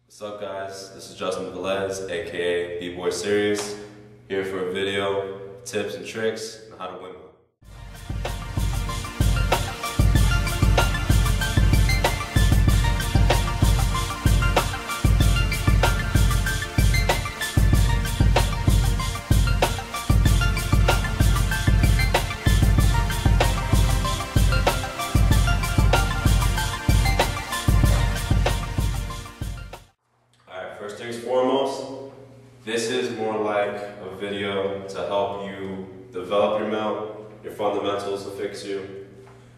What's up guys, this is Justin Velez, aka B-Boy Series, here for a video, tips and tricks on how to windmill. First things foremost, this is more like a video to help you develop your mill, your fundamentals to fix you.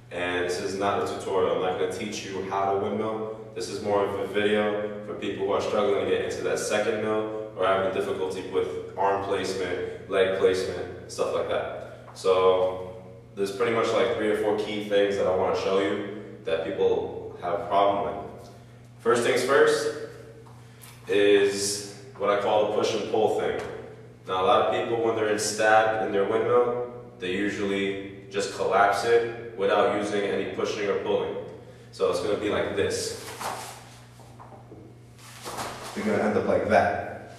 And this is not a tutorial. I'm not going to teach you how to windmill. This is more of a video for people who are struggling to get into that second mill or having difficulty with arm placement, leg placement, stuff like that. So there's pretty much like 3 or 4 key things that I want to show you that people have a problem with. First things first is what I call the push and pull thing. Now a lot of people, when they're in stab in their windmill, they usually just collapse it without using any pushing or pulling. So it's going to be like this. You're going to end up like that.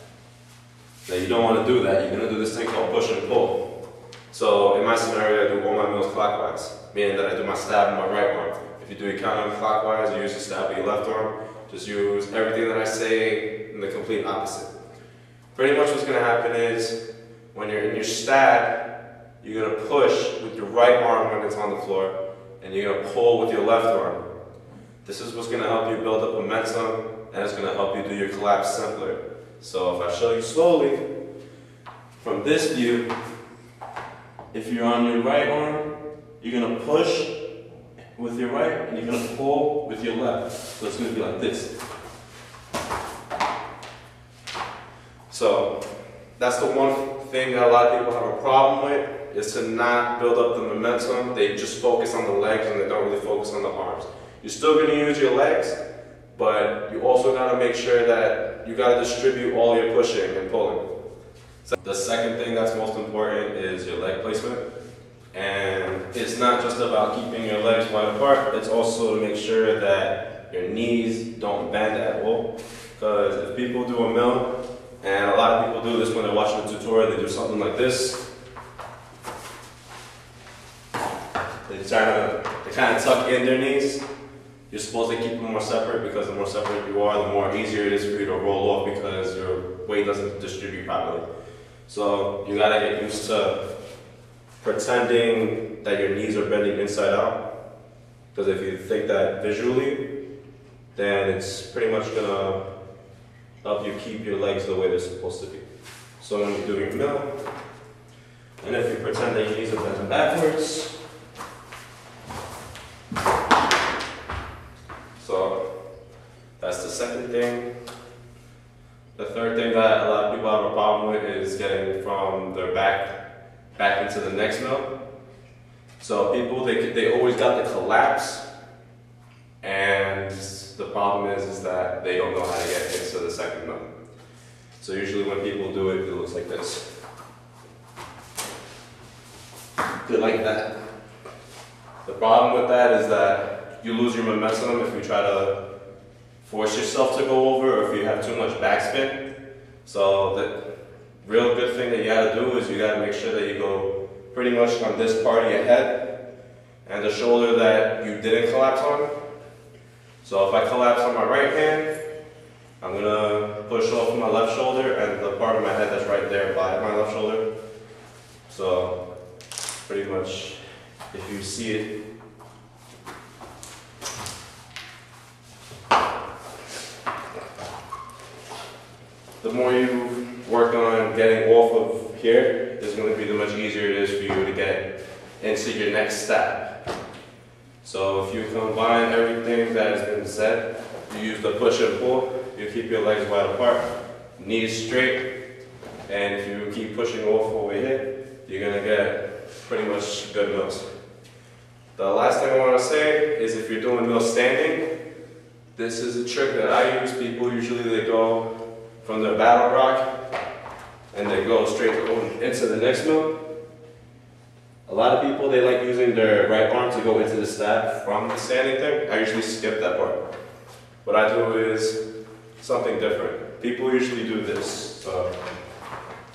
Now you don't want to do that. You're going to do this thing called push and pull. So in my scenario, I do all my mills clockwise, meaning that I do my stab in my right arm. If you do your counterclockwise, you use the stab with your left arm. Just use everything that I say in the complete opposite. Pretty much what's going to happen is, when you're in your stab, you're going to push with your right arm when it's on the floor, and you're going to pull with your left arm. This is what's going to help you build up momentum, and it's going to help you do your collapse simpler. So if I show you slowly, from this view, if you're on your right arm, you're going to push with your right, and you're going to pull with your left. So it's going to be like this. So that's the one thing that a lot of people have a problem with, is to not build up the momentum. They just focus on the legs and they don't really focus on the arms. You're still going to use your legs, but you also got to make sure that you got to distribute all your pushing and pulling. So the second thing that's most important is your leg placement. And it's not just about keeping your legs wide apart, it's also to make sure that your knees don't bend at all. Because if people do a mill, and a lot of people do this when they're watching a tutorial, they do something like this. They kind of tuck in their knees. You're supposed to keep them more separate, because the more separate you are, the more easier it is for you to roll off, because your weight doesn't distribute properly. So you gotta get used to pretending that your knees are bending inside out, because if you think that visually, then it's pretty much gonna help you keep your legs the way they're supposed to be. So when you do your mill, and if you pretend that your knees are bending backwards, so that's the second thing. The third thing that a lot of people have a problem with is getting from their back into the next mill. So people, they always got the collapse, and the problem is that they don't know how to get into the second mill. So usually when people do it, it looks like this. Good, like that. The problem with that is that you lose your momentum if you try to force yourself to go over, or if you have too much backspin. So the real good thing that you gotta do is you gotta make sure that you go pretty much on this part of your head and the shoulder that you didn't collapse on. So if I collapse on my right hand, I'm gonna push off my left shoulder and the part of my head that's right there by my left shoulder. So pretty much, if you see it, the more you work on getting off of here, is going to be the much easier it is for you to get into your next stab. So if you combine everything that has been said, you use the push and pull, you keep your legs wide apart, knees straight, and if you keep pushing off over here, you're going to get pretty much good mills. The last thing I want to say is, if you're doing mill standing, this is a trick that I use. People usually, they go from their battle rock and they go straight into the next mill. A lot of people, they like using their right arm to go into the stab from the standing thing. I usually skip that part. What I do is, something different. People usually do this. So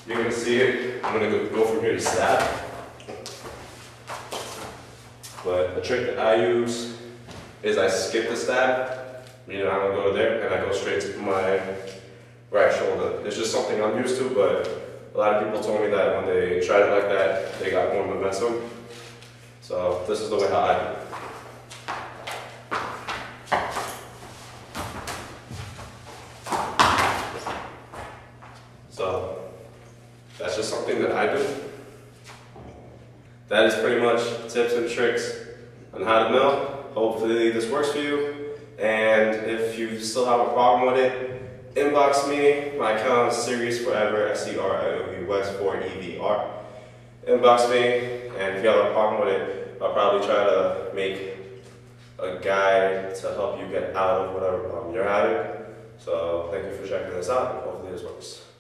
you're gonna see it. I'm gonna go from here to stab. But the trick that I use is I skip the stab. Meaning I don't go there and I go straight to my right shoulder. It's just something I'm used to, but a lot of people told me that when they tried it like that, they got more momentum. So this is the way how I do it. So that's just something that I do. That is pretty much tips and tricks on how to mill. Hopefully this works for you. And if you still have a problem with it, inbox me. My account is Serious Forever, SERIOUS4EVR. Inbox me, and if you have a problem with it, I'll probably try to make a guide to help you get out of whatever problem you're having. So thank you for checking this out, and hopefully this works.